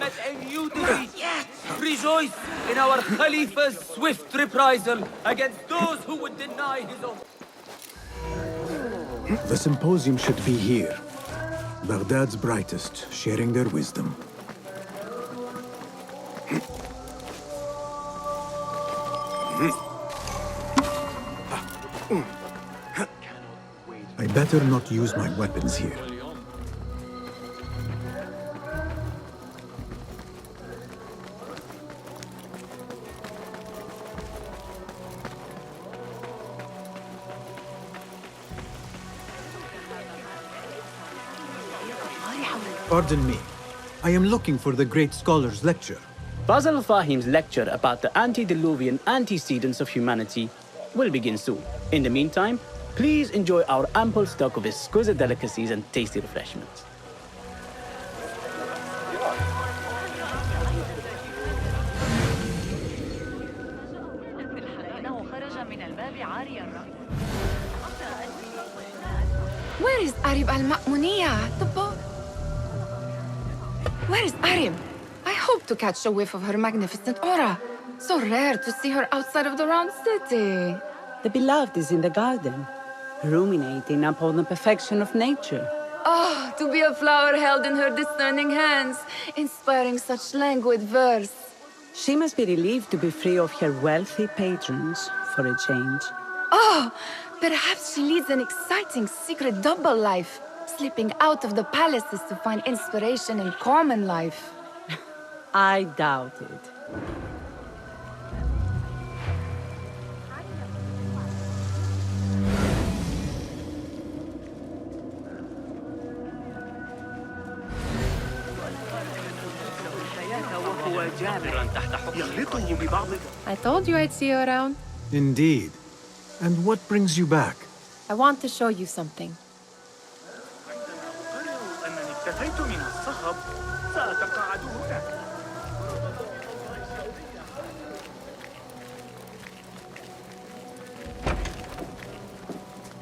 met a new defeat. Rejoice in our Khalifa's swift reprisal against those who would deny his own. The Symposium should be here. Baghdad's brightest, sharing their wisdom. I better not use my weapons here. Pardon me. I am looking for the great scholar's lecture. Basil Fahim's lecture about the antediluvian antecedents of humanity will begin soon. In the meantime, please enjoy our ample stock of exquisite delicacies and tasty refreshments. Where is Arib al-Ma'muniyah, the boat? Where is Arib? I hope to catch a whiff of her magnificent aura. So rare to see her outside of the round city. The beloved is in the garden, ruminating upon the perfection of nature. Oh, to be a flower held in her discerning hands, inspiring such languid verse. She must be relieved to be free of her wealthy patrons for a change. Oh, perhaps she leads an exciting secret double life, slipping out of the palaces to find inspiration in common life. I doubt it. I told you I'd see you around. Indeed. And what brings you back? I want to show you something.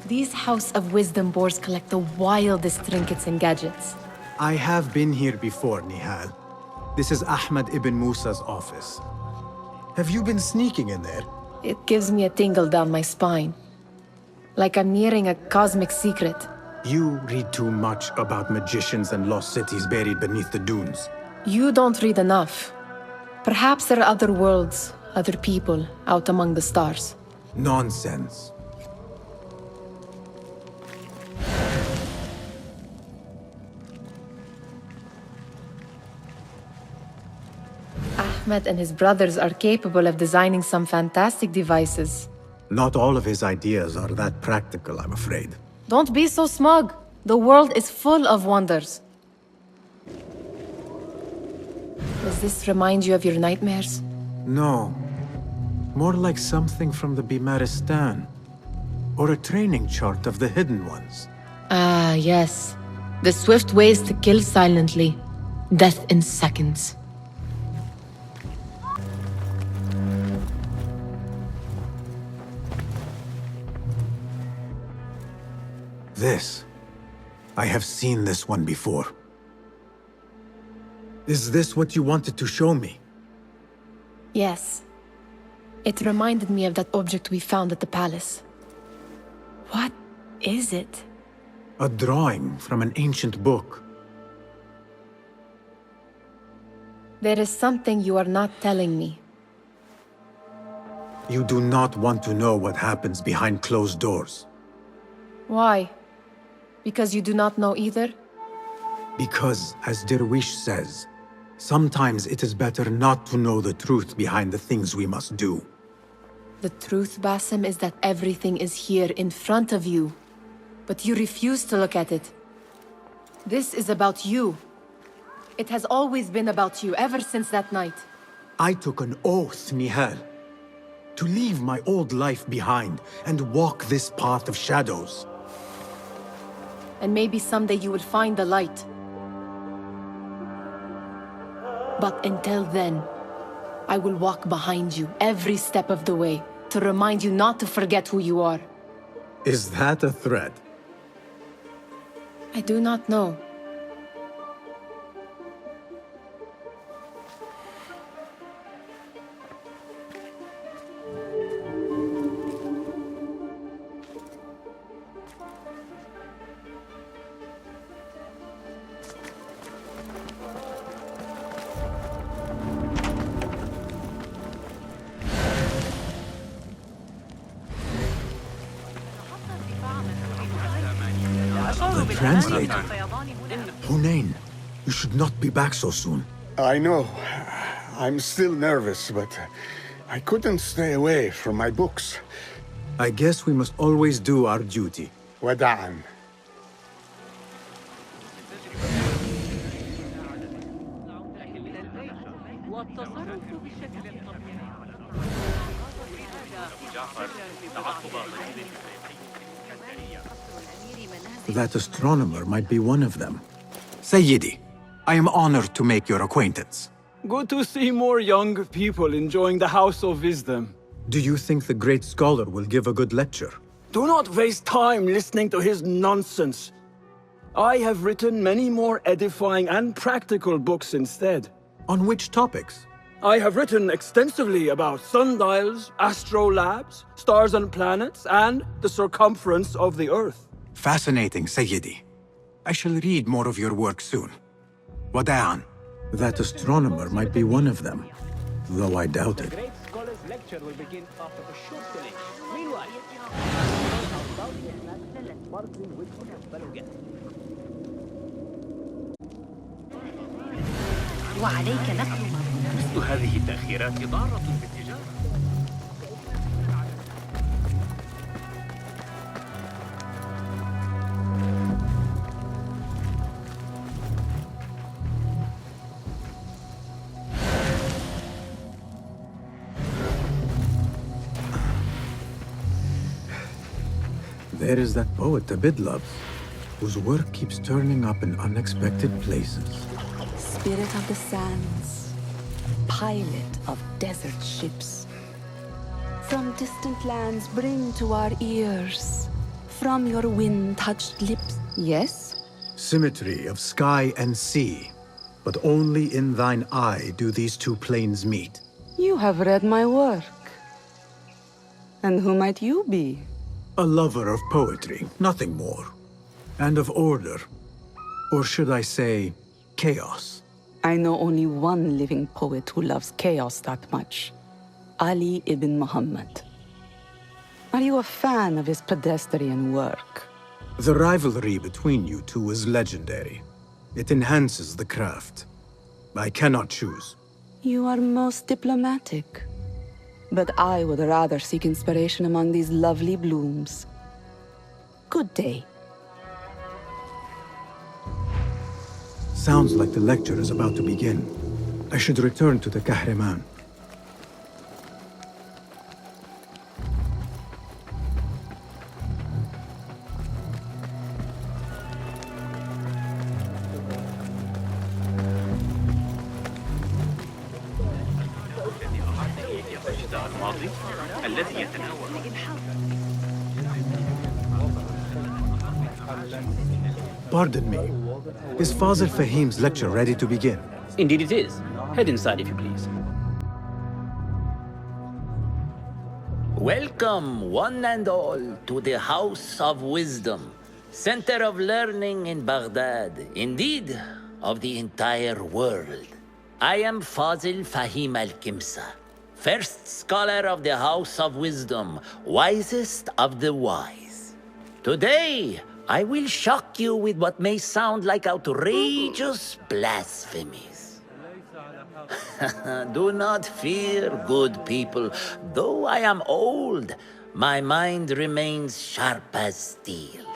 These House of Wisdom boars collect the wildest trinkets and gadgets. I have been here before, Nihal. This is Ahmed ibn Musa's office. Have you been sneaking in there? It gives me a tingle down my spine. Like I'm nearing a cosmic secret. You read too much about magicians and lost cities buried beneath the dunes. You don't read enough. Perhaps there are other worlds, other people, out among the stars. Nonsense. Ahmed and his brothers are capable of designing some fantastic devices. Not all of his ideas are that practical, I'm afraid. Don't be so smug. The world is full of wonders. Does this remind you of your nightmares? No. More like something from the Bimaristan. Or a training chart of the Hidden Ones. Ah, yes. The swift ways to kill silently. Death in seconds. This. I have seen this one before. Is this what you wanted to show me? Yes. It reminded me of that object we found at the palace. What is it? A drawing from an ancient book. There is something you are not telling me. You do not want to know what happens behind closed doors. Why? Because you do not know either? Because, as Derwish says, sometimes it is better not to know the truth behind the things we must do. The truth, Basim, is that everything is here in front of you. But you refuse to look at it. This is about you. It has always been about you, ever since that night. I took an oath, Nihal, to leave my old life behind and walk this path of shadows. And maybe someday you will find the light. But until then, I will walk behind you every step of the way to remind you not to forget who you are. Is that a threat? I do not know. translator. Hunain, you should not be back so soon. I know. I'm still nervous, but I couldn't stay away from my books. I guess we must always do our duty. Wada'an. That astronomer might be one of them. Sayyidi, I am honored to make your acquaintance. Good to see more young people enjoying the House of Wisdom. Do you think the great scholar will give a good lecture? Do not waste time listening to his nonsense. I have written many more edifying and practical books instead. On which topics? I have written extensively about sundials, astrolabes, stars and planets, and the circumference of the Earth. Fascinating, Sayyidi. I shall read more of your work soon. Wada'an. That astronomer might be one of them, though I doubt it. The great scholar's lecture will begin after a short delay. Meanwhile, وعليك نقل مثل هذه التأخيرات ضارة بالتجارة. There is that poet Abid loves, whose work keeps turning up in unexpected places. Spirit of the sands, pilot of desert ships. From distant lands bring to our ears, from your wind-touched lips. Yes? Symmetry of sky and sea, but only in thine eye do these two planes meet. You have read my work. And who might you be? A lover of poetry, nothing more. And of order. Or should I say, chaos. I know only one living poet who loves chaos that much. Ali ibn Muhammad. Are you a fan of his pedestrian work? The rivalry between you two is legendary. It enhances the craft. I cannot choose. You are most diplomatic. But I would rather seek inspiration among these lovely blooms. Good day. Sounds like the lecture is about to begin. I should return to the Kahraman. Pardon me. Is Fazil Fahim's lecture ready to begin? Indeed it is. Head inside if you please. Welcome, one and all, to the House of Wisdom, center of learning in Baghdad, indeed, of the entire world. I am Fazil Fahim al-Kimsa, first scholar of the House of Wisdom, wisest of the wise. Today, I will shock you with what may sound like outrageous blasphemies. Do not fear, good people. Though I am old, my mind remains sharp as steel.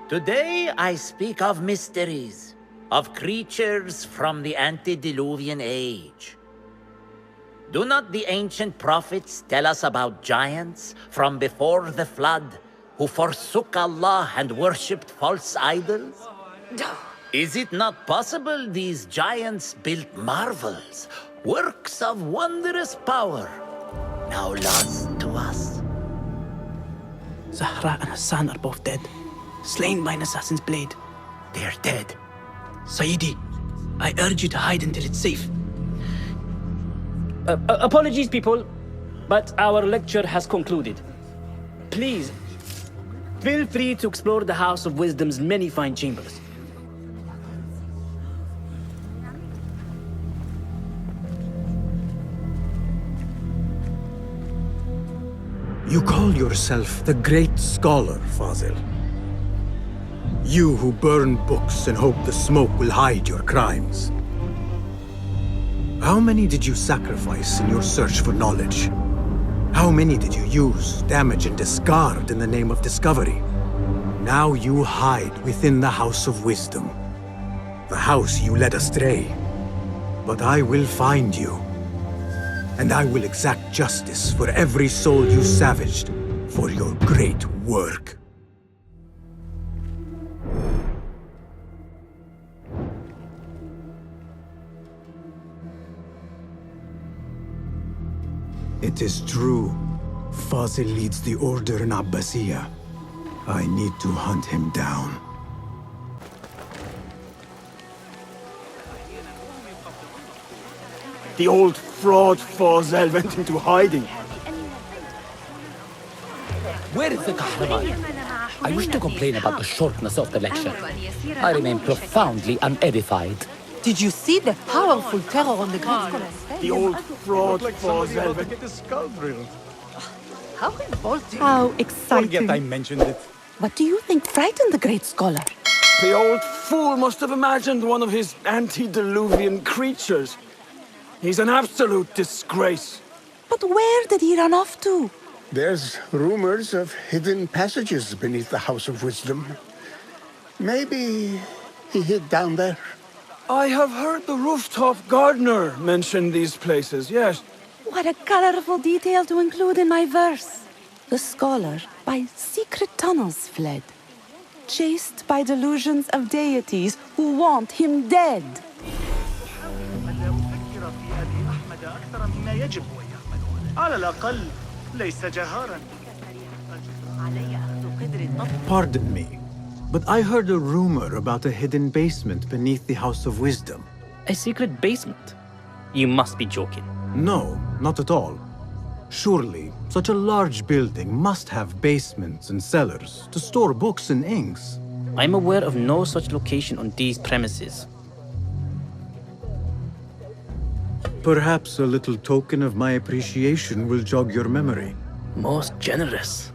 Today I speak of mysteries, of creatures from the antediluvian age. Do not the ancient prophets tell us about giants from before the flood who forsook Allah and worshipped false idols? Is it not possible these giants built marvels, works of wondrous power, now lost to us? Zahra and Hassan are both dead, slain by an assassin's blade. They're dead. Sayyidi, I urge you to hide until it's safe. Apologies, people, but our lecture has concluded. Please, feel free to explore the House of Wisdom's many fine chambers. You call yourself the great scholar, Fazil. You who burn books and hope the smoke will hide your crimes. How many did you sacrifice in your search for knowledge? How many did you use, damage, and discard in the name of discovery? Now you hide within the House of Wisdom. The house you led astray. But I will find you. And I will exact justice for every soul you savaged for your great work. It is true. Fazil leads the Order in Abbasiyah. I need to hunt him down. The old fraud Fazil went into hiding. Where is the Kahraman? I wish to complain about the shortness of the lecture. I remain profoundly unedified. Did you see the powerful terror on the Great Scholar's face? The old fraud Fazil went... Get his skull drilled. How revolting. How exciting. Forget I mentioned it. What do you think frightened the great scholar? The old fool must have imagined one of his antediluvian creatures. He's an absolute disgrace. But where did he run off to? There's rumors of hidden passages beneath the House of Wisdom. Maybe he hid down there. I have heard the rooftop gardener mention these places, yes. What a colorful detail to include in my verse. The scholar by secret tunnels fled, chased by delusions of deities who want him dead. Pardon me, but I heard a rumor about a hidden basement beneath the House of Wisdom. A secret basement? You must be joking. No, not at all. Surely, such a large building must have basements and cellars to store books and inks. I'm aware of no such location on these premises. Perhaps a little token of my appreciation will jog your memory. Most generous.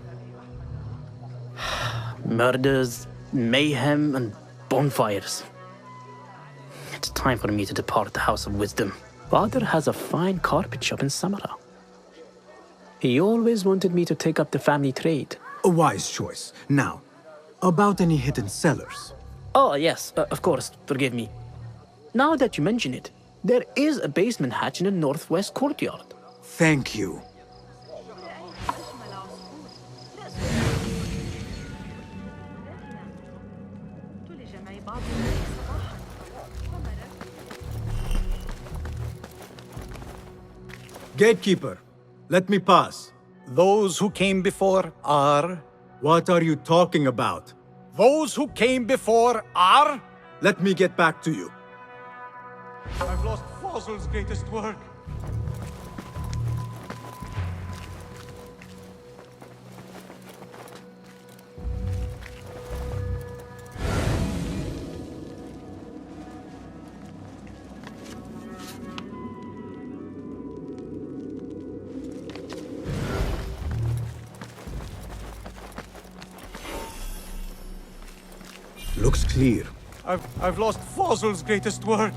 Murders, mayhem, and bonfires. It's time for me to depart the House of Wisdom. Father has a fine carpet shop in Samara. He always wanted me to take up the family trade. A wise choice. Now, about any hidden cellars? Oh, yes, of course, forgive me. Now that you mention it, there is a basement hatch in the northwest courtyard. Thank you. Gatekeeper, let me pass. Those who came before are... What are you talking about? Those who came before are... Let me get back to you. I've lost Fazil's greatest work. Looks clear. I've lost Fazil's greatest work.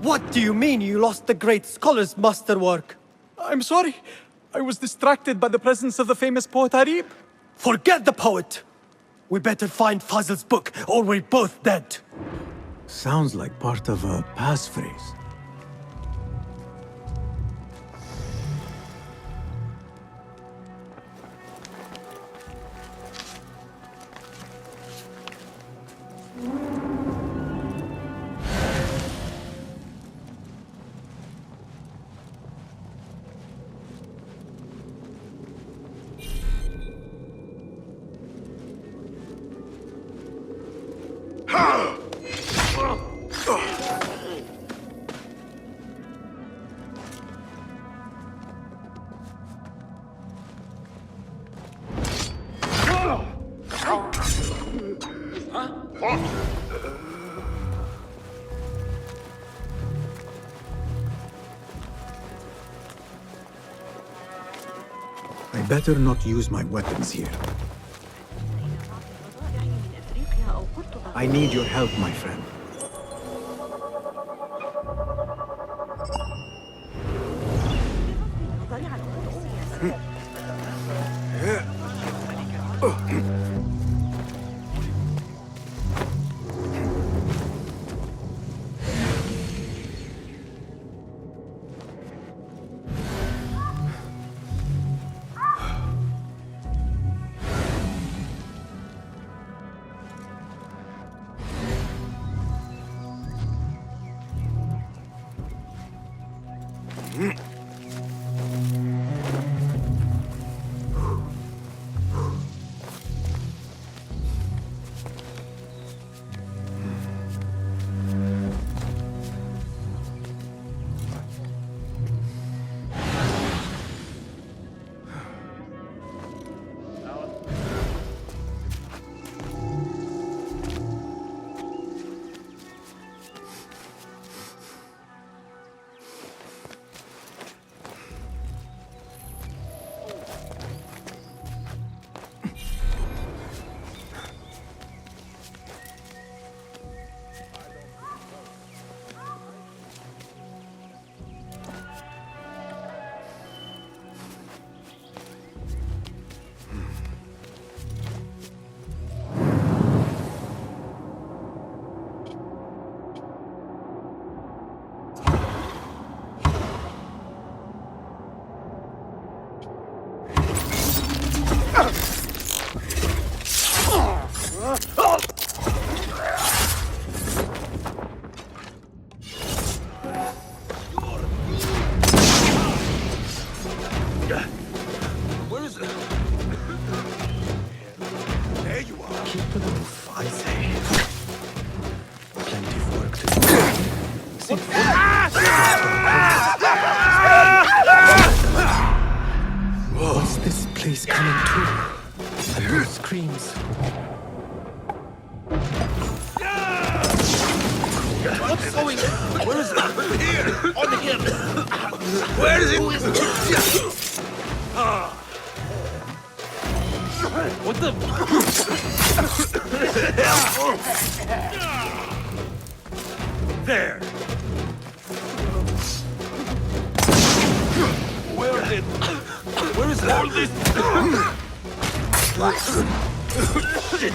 What do you mean you lost the great scholar's masterwork? I'm sorry. I was distracted by the presence of the famous poet Arib. Forget the poet! We better find Fazil's book, or we're both dead. Sounds like part of a passphrase. I better not use my weapons here. I need your help, my friend. What's this place coming to? And those screams. What's going on? Where is it? Here! On here! Where is it? Who is it? What the? There! Where is it? Where is all this? Shit!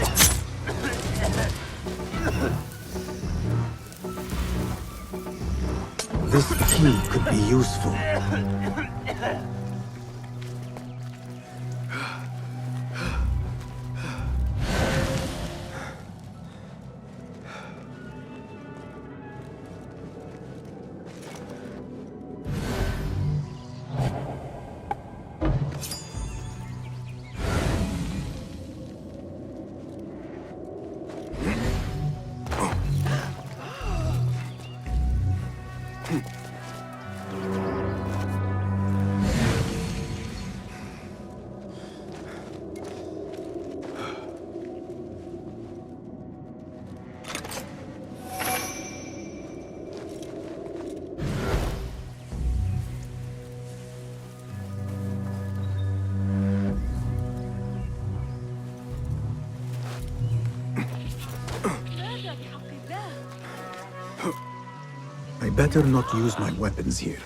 This key could be useful. I better not use my weapons here.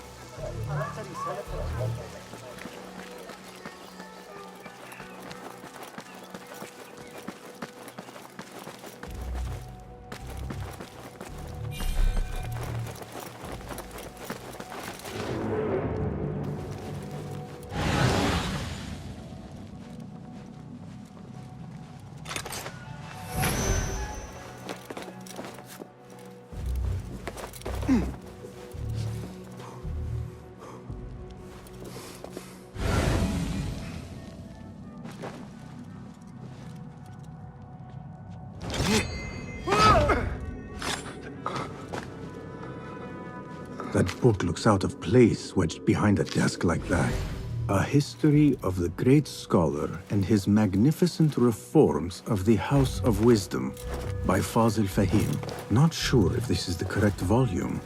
That book looks out of place wedged behind a desk like that. A history of the great scholar and his magnificent reforms of the House of Wisdom by Fazil Fahim. Not sure if this is the correct volume.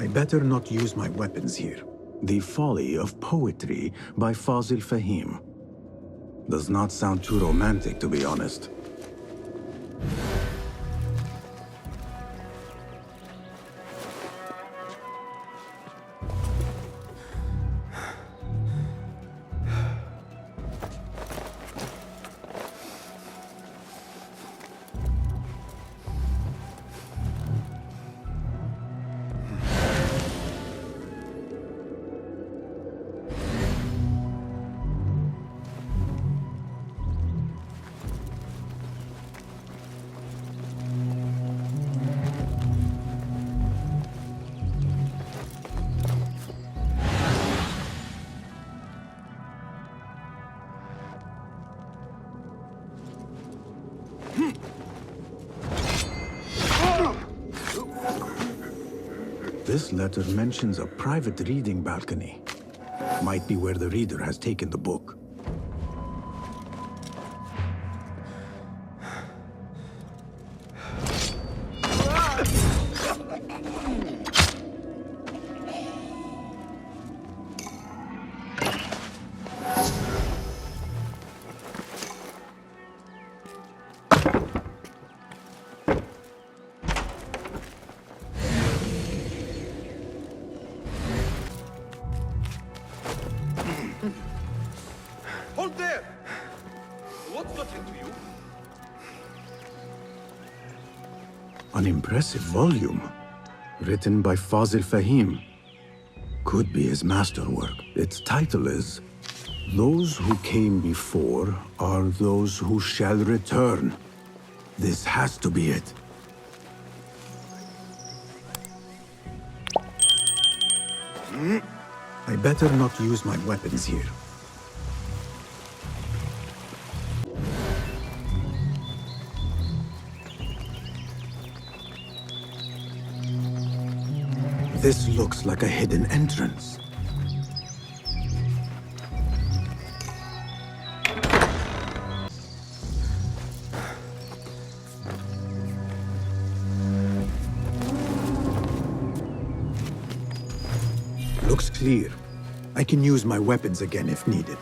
I better not use my weapons here. The Folly of Poetry by Fazil Fahim. Does not sound too romantic, to be honest. This letter mentions a private reading balcony. Might be where the reader has taken the book. Hold there! What's got into you? An impressive volume, written by Fazil Fahim. Could be his masterwork. Its title is, Those Who Came Before Are Those Who Shall Return. This has to be it. I better not use my weapons here. This looks like a hidden entrance. Looks clear. I can use my weapons again if needed.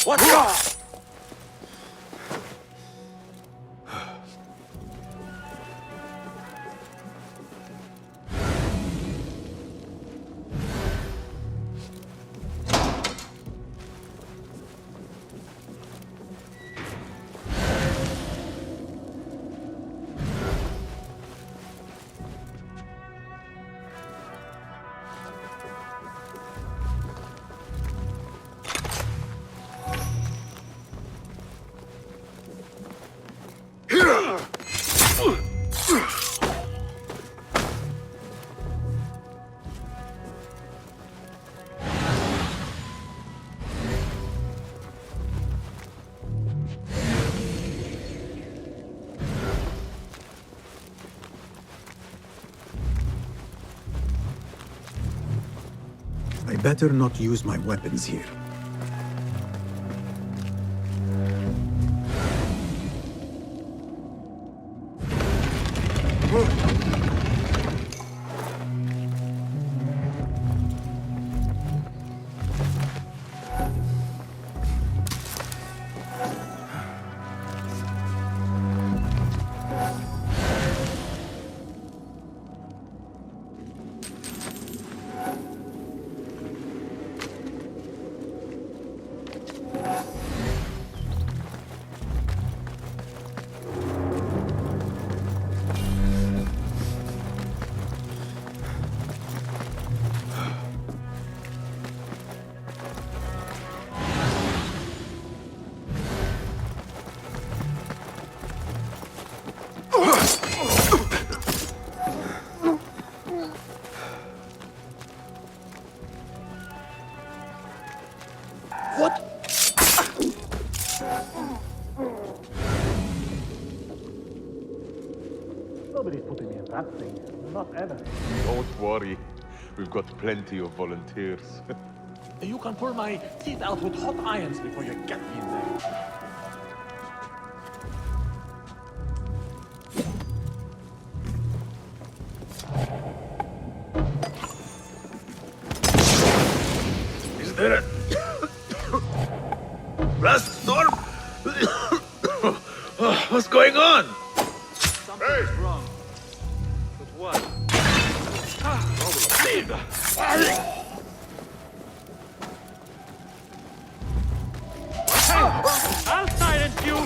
What's up? I better not use my weapons here. Nobody's putting me in that thing. Not ever. Don't worry. We've got plenty of volunteers. You can pull my teeth out with hot irons before you get me in there. Is there a blast storm? What's going on? Something's wrong. But what? I'll silence you!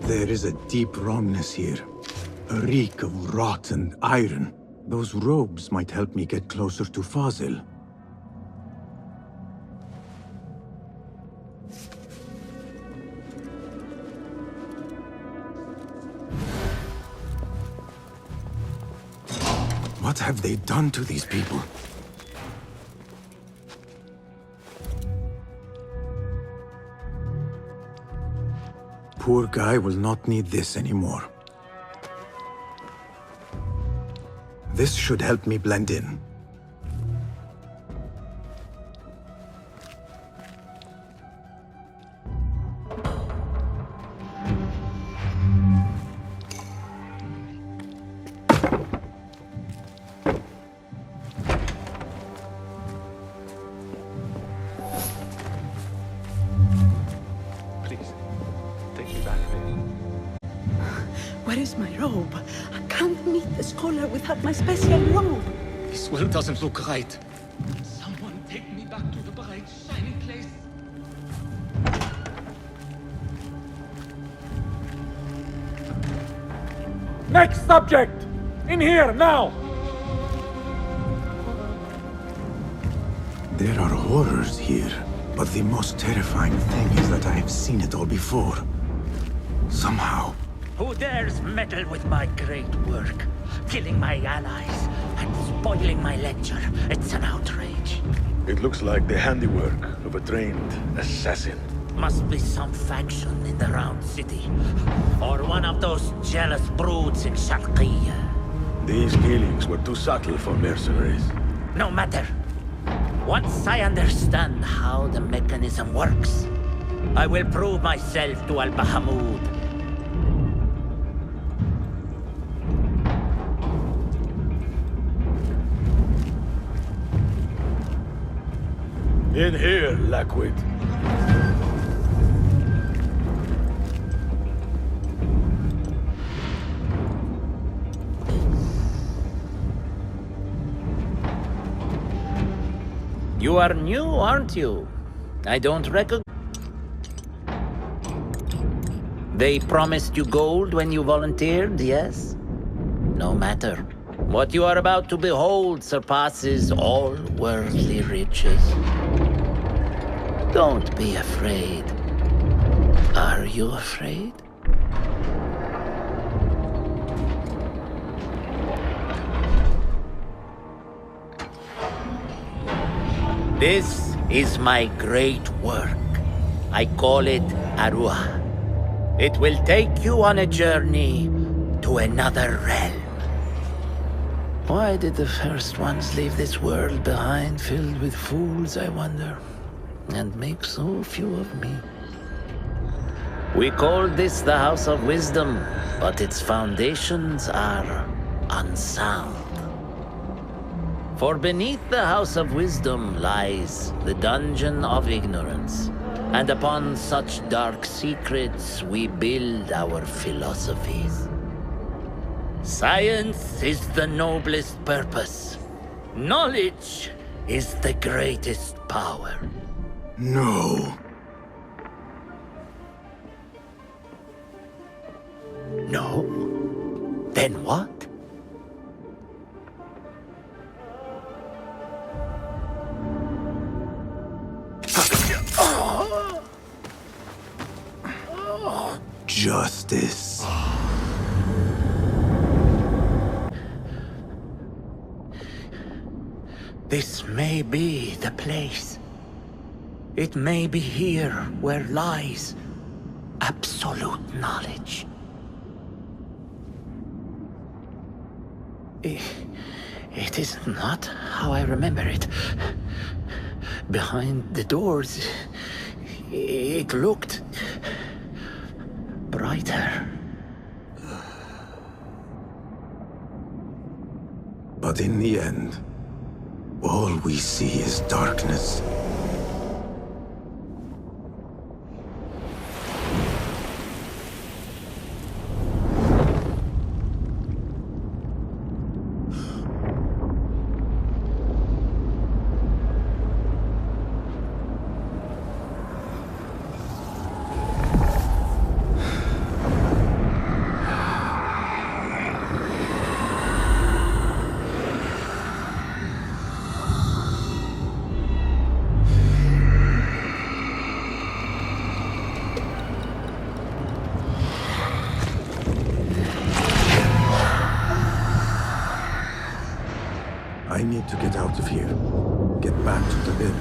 There is a deep wrongness here. A reek of rot and iron. Those robes might help me get closer to Fazil. What have they done to these people? Poor guy will not need this anymore. This should help me blend in. Please, take me back there. Where is my robe? I can't meet the scholar without my special robe. This world doesn't look right. Someone take me back to the bright, shining place. Next subject! In here, now! There are horrors here, but the most terrifying thing is that I have seen it all before. Somehow. Who dares meddle with my great work? Killing my allies and spoiling my lecture. It's an outrage. It looks like the handiwork of a trained assassin. Must be some faction in the Round City. Or one of those jealous broods in Sharqiyya. These killings were too subtle for mercenaries. No matter. Once I understand how the mechanism works, I will prove myself to Al-Bahamud. In here, Lackwit. You are new, aren't you? I don't recognize... They promised you gold when you volunteered, yes? No matter. What you are about to behold surpasses all worldly riches. Don't be afraid. Are you afraid? This is my great work. I call it Arwah. It will take you on a journey to another realm. Why did the first ones leave this world behind, filled with fools, I wonder, and make so few of me? We called this the House of Wisdom, but its foundations are unsound. For beneath the House of Wisdom lies the Dungeon of Ignorance, and upon such dark secrets we build our philosophies. Science is the noblest purpose. Knowledge is the greatest power. No. No? Then what? justice. This may be the place. It may be here where lies absolute knowledge. It is not how I remember it. Behind the doors, it looked brighter. But in the end, all we see is darkness. I need to get out of here. Get back to the bin.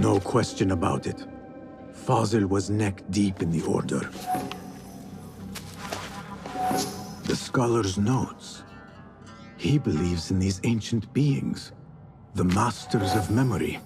No question about it. Fazil was neck-deep in the Order. The scholar's notes. He believes in these ancient beings, the masters of memory.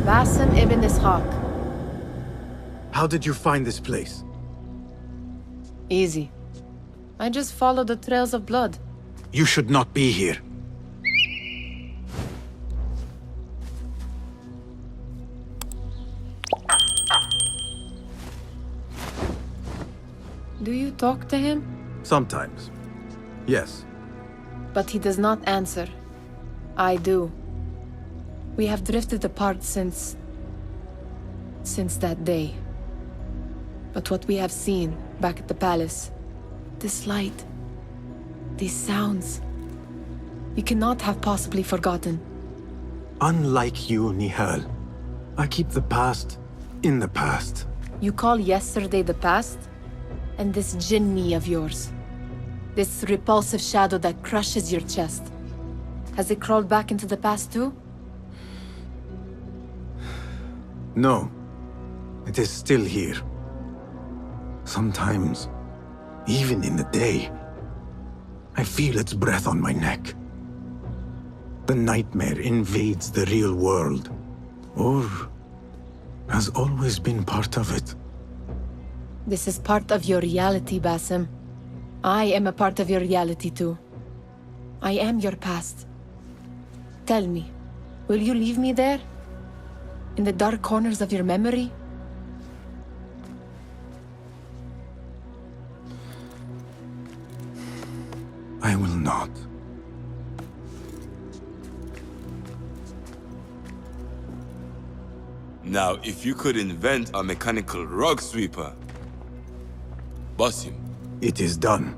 Basim ibn Ishaq. How did you find this place? Easy. I just followed the trails of blood. You should not be here. Do you talk to him? Sometimes. Yes. But he does not answer. I do. We have drifted apart since that day. But what we have seen back at the palace, this light, these sounds, we cannot have possibly forgotten. Unlike you, Nihal, I keep the past in the past. You call yesterday the past? And this jinni of yours, this repulsive shadow that crushes your chest, has it crawled back into the past too? No. It is still here. Sometimes, even in the day, I feel its breath on my neck. The nightmare invades the real world, or has always been part of it. This is part of your reality, Basim. I am a part of your reality too. I am your past. Tell me, will you leave me there? In the dark corners of your memory? I will not. Now, if you could invent a mechanical rug sweeper. Basim. It is done.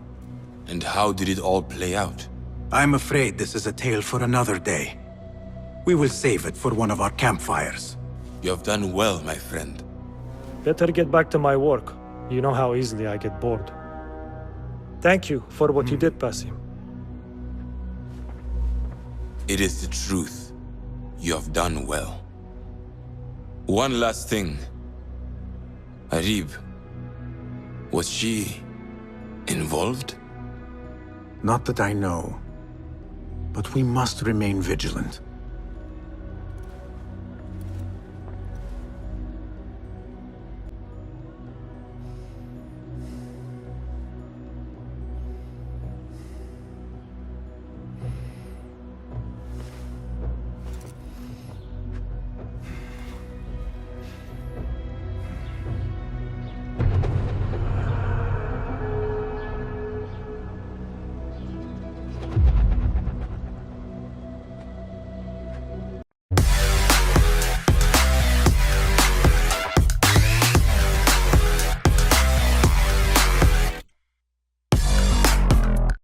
And how did it all play out? I'm afraid this is a tale for another day. We will save it for one of our campfires. You have done well, my friend. Better get back to my work. You know how easily I get bored. Thank you for what you did, Basim. It is the truth. You have done well. One last thing. Arib, was she involved? Not that I know. But we must remain vigilant.